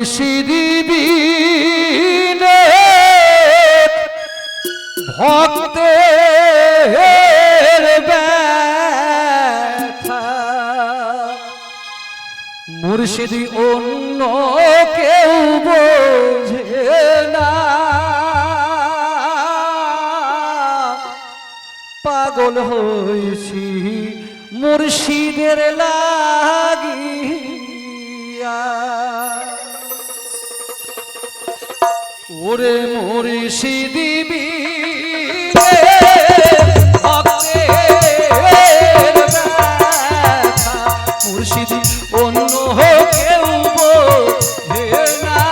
শিরিবিনে ভক্তের ব্যথা মুর্শিদি অন্য কেউ বোঝে না, পাগল হয়েছি মুর্শিদের লাগিয়া। ওরে মুর্শিদি বিনে ভক্তের ব্যথা মুর্শিদি অন্য কেউ বোঝে না,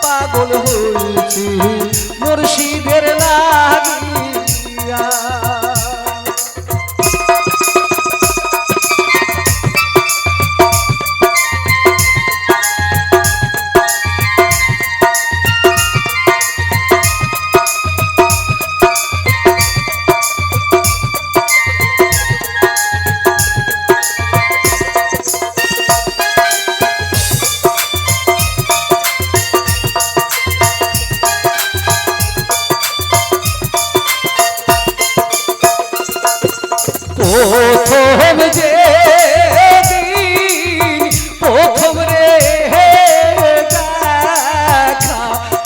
পাগল হয়েছি মুর্শিদের লাগিয়া। প্রথম যে প্রথম রে দেখা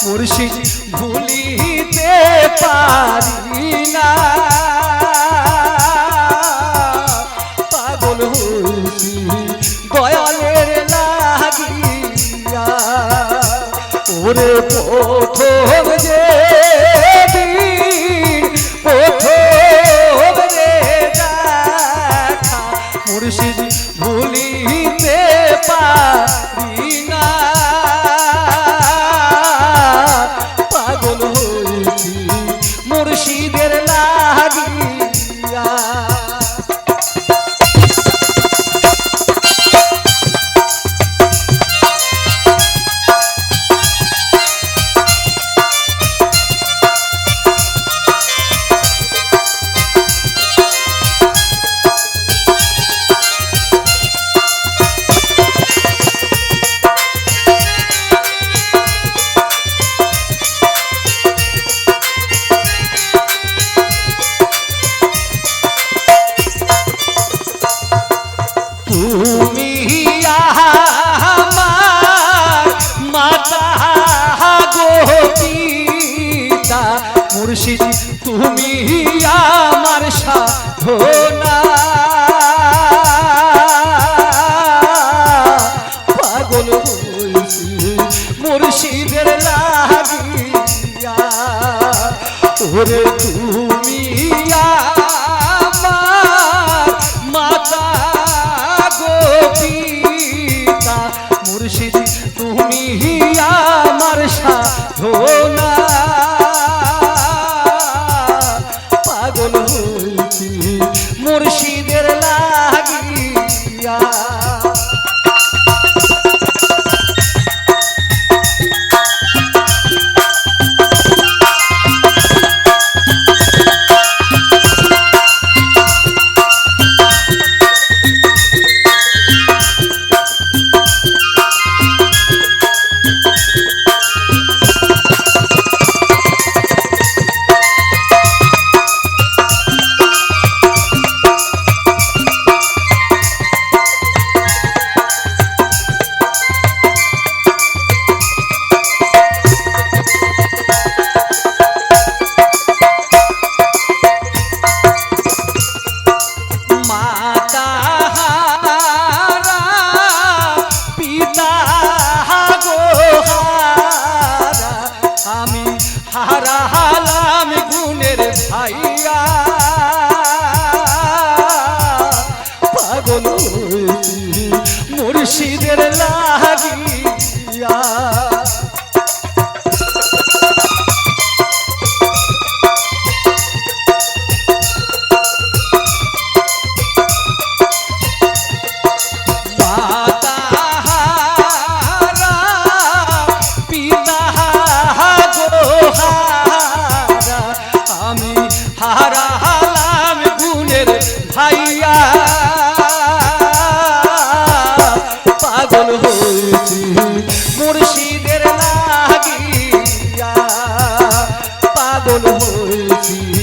মুর্শিদ ভুলিতে পারি না, পাগল হয়েছি দয়ালের লাগিয়া। ওরে প্রথম যে মুর্শিদ ভুলিতে পারি না, পাগল হয়েছি মুর্শিদের লাগিয়া। তুমি আমার মাতা গো পিতা মুর্শিদ তুমি আমার সাধনা, পাগল হয়েছি মুর্শিদের লাগিয়া। ওরে তুমি আমার মাতা মুর্শিদ তুমি আমার সাধনা, পাগল হয়েছি মুর্শিদের লাগিয়া। হারালাম গুণের ভাইয়া, পাগল হয়েছি মুর্শিদের লাগিয়া। হারালাম গুণের ভাইয়া, পাগল হয়েছি